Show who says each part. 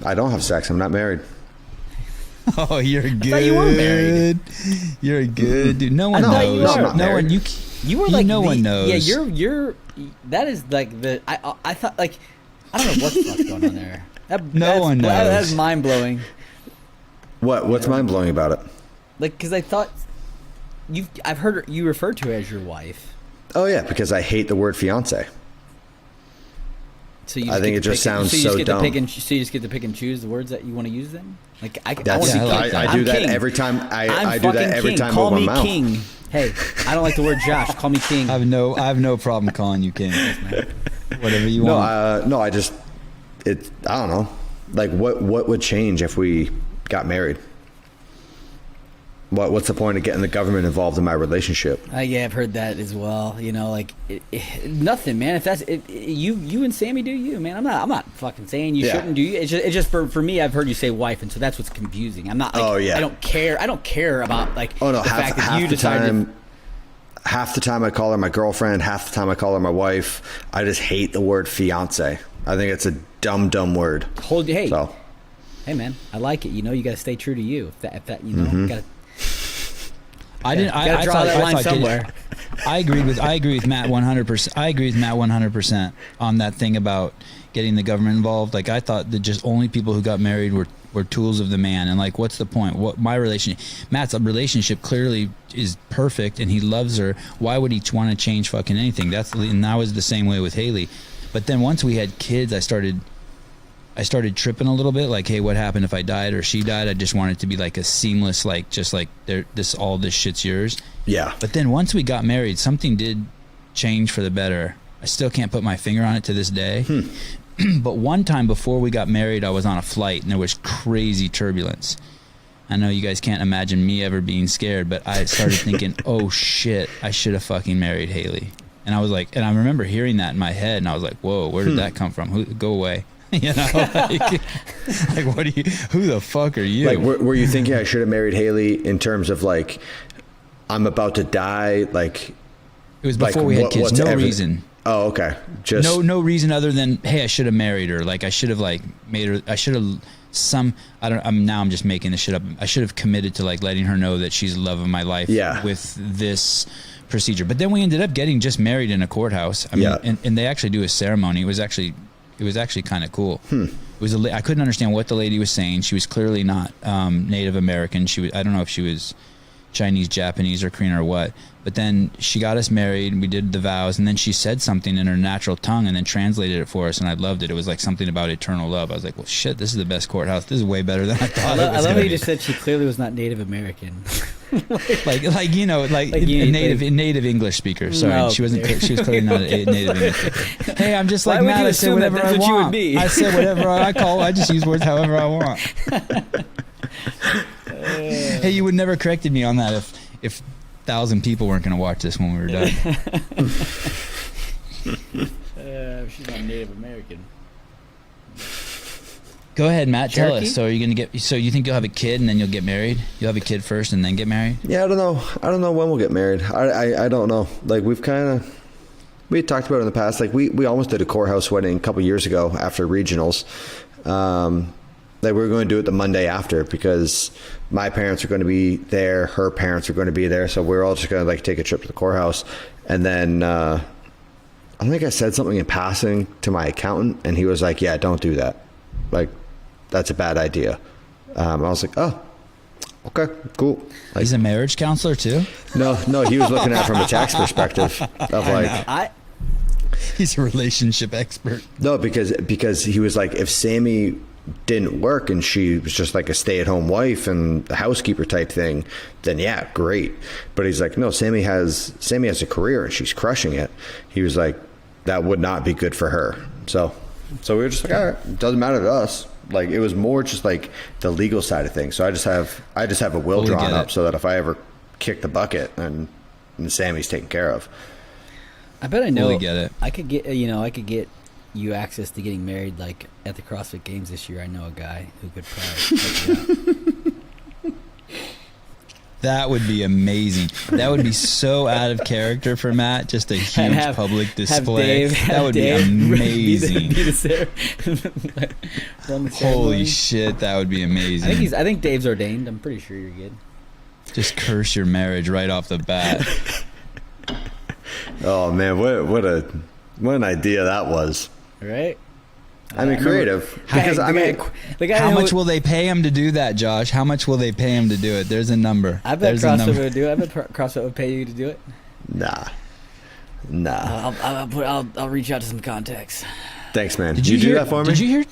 Speaker 1: I don't have sex. I'm not married.
Speaker 2: Oh, you're good.
Speaker 3: I thought you were married.
Speaker 2: You're good, dude. No one
Speaker 1: No,
Speaker 2: knows.
Speaker 1: no, I'm not
Speaker 2: no one.
Speaker 1: married.
Speaker 3: You were like
Speaker 2: no one knows.
Speaker 3: Yeah, you're. That is like the. I thought like. I don't know what the fuck's going on there.
Speaker 2: No one knows.
Speaker 3: That's mind blowing.
Speaker 1: What's mind blowing about it?
Speaker 3: Like, because I thought I've heard you referred to her as your wife.
Speaker 1: Oh yeah, because I hate the word fiance.
Speaker 3: So you
Speaker 1: I think it just sounds so dumb.
Speaker 3: So you just get to pick and choose the words that you want to use then? Like I
Speaker 1: I
Speaker 3: I'm
Speaker 1: do that
Speaker 3: king.
Speaker 1: every time. I
Speaker 3: I'm
Speaker 1: do that
Speaker 3: fucking
Speaker 1: every
Speaker 3: king.
Speaker 1: time
Speaker 3: Call
Speaker 1: with
Speaker 3: me
Speaker 1: my mouth.
Speaker 3: king. Hey, I don't like the word Josh. Call me king.
Speaker 2: I have no problem calling you king. Whatever you want.
Speaker 1: No, I don't know. Like, what would change if we got married? What's the point of getting the government involved in my relationship?
Speaker 3: Yeah, I've heard that as well. You know, like nothing, man. If that's you and Sammy do you, man. I'm not fucking saying you shouldn't do you. It's just for me. I've heard you say wife, and so that's what's confusing. I'm not. Like,
Speaker 1: oh yeah.
Speaker 3: I don't care about like.
Speaker 1: Oh no.
Speaker 3: The fact that you
Speaker 1: decided.
Speaker 3: to,
Speaker 1: Half the time I call her my girlfriend. Half the time I call her my wife. I just hate the word fiance. I think it's a dumb word.
Speaker 3: Hey man, I like it. You know, you got to stay true to you. If that you know, got to.
Speaker 2: I didn't.
Speaker 3: I draw that line somewhere.
Speaker 2: I agree with Matt 100%. I agree with Matt 100% on that thing about getting the government involved. Like, I thought that just only people who got married were tools of the man, and like, what's the point? Matt's relationship clearly is perfect, and he loves her. Why would he want to change fucking anything? And I was the same way with Haley. But then once we had kids, I started tripping a little bit, like, hey, what happened if I died or she died? I just wanted it to be like a seamless, like, just like all this shit's yours.
Speaker 1: Yeah.
Speaker 2: But then once we got married, something did change for the better. I still can't put my finger on it to this day. But one time before we got married, I was on a flight and there was crazy turbulence. I know you guys can't imagine me ever being scared, but I started thinking, oh shit, I should have fucking married Haley. And I was like, and I remember hearing that in my head, and I was like, whoa, where did that come from? Go away. You know, like who the fuck are you?
Speaker 1: Like, were you thinking I should have married Haley in terms of like, I'm about to die? Like,
Speaker 2: it was before we had kids. No reason.
Speaker 1: Oh, okay. Just
Speaker 2: no reason other than, hey, I should have married her. Like, I should have like made her. I should have I'm just making this shit up. I should have committed to like letting her know that she's the love of my life.
Speaker 1: Yeah.
Speaker 2: With this procedure. But then we ended up getting just married in a courthouse. I mean, and they actually do a ceremony. It was actually kind of cool. It was I couldn't understand what the lady was saying. She was clearly not Native American. I don't know if she was Chinese, Japanese, or Korean or what. But then she got us married. We did the vows, and then she said something in her natural tongue, and then translated it for us. And I loved it. It was like something about eternal love. I was like, well, shit, this is the best courthouse. This is way better than I thought. I love
Speaker 3: how you just said she clearly was not Native American.
Speaker 2: like native English speaker. Sorry,
Speaker 3: no,
Speaker 2: she wasn't. She was clearly not a native English speaker. Hey, I'm just like Matt. I say whatever I want. I say whatever I call. I just use words however I want. Hey, you would never corrected me on that if 1,000 people weren't going to watch this when we were done.
Speaker 3: She's not Native American.
Speaker 2: Go ahead, Matt. Tell
Speaker 3: Cherokee?
Speaker 2: us. So are you going to So you think you'll have a kid and then you'll get married? You'll have a kid first and then get married?
Speaker 1: Yeah, I don't know when we'll get married. I don't know. Like, we had talked about it in the past. Like, we almost did a Courthouse wedding a couple years ago after regionals. Like, we were going to do it the Monday after because my parents are going to be there, her parents are going to be there, so we're all just going to like take a trip to the Courthouse. And then I think I said something in passing to my accountant, and he was like, "Yeah, don't do that. Like, that's a bad idea." I was like, "Oh, okay, cool." Like,
Speaker 2: he's a marriage counselor too?
Speaker 1: No, he was looking at it from a tax perspective of like.
Speaker 2: He's a relationship expert.
Speaker 1: No, because he was like, if Sammy didn't work and she was just like a stay-at-home wife and the housekeeper type thing, then yeah, great. But he's like, no, Sammy has a career and she's crushing it. He was like, that would not be good for her. So we were just like, all right, it doesn't matter to us. Like, it was more just like the legal side of things. So I just have a will drawn up so that if I ever kick the bucket, then Sammy's taken care of.
Speaker 3: I bet I know.
Speaker 2: Fully get it.
Speaker 3: I could get you access to getting married like at the CrossFit Games this year. I know a guy who could probably.
Speaker 2: That would be amazing. That would be so out of character for Matt. Just a huge public display. That would be amazing. Holy shit, that would be amazing.
Speaker 3: I think Dave's ordained. I'm pretty sure you're good.
Speaker 2: Just curse your marriage right off the bat.
Speaker 1: Oh man, what an idea that was.
Speaker 3: Right?
Speaker 1: I mean, creative. Because
Speaker 2: how much will they pay him to do that, Josh? How much will they pay him to do it? There's a number.
Speaker 3: I bet CrossFit would do it. I bet CrossFit would pay you to do it.
Speaker 1: Nah.
Speaker 3: I'll reach out to some contacts.
Speaker 1: Thanks, man.
Speaker 2: Did you
Speaker 1: do that for me?
Speaker 2: Did you hear?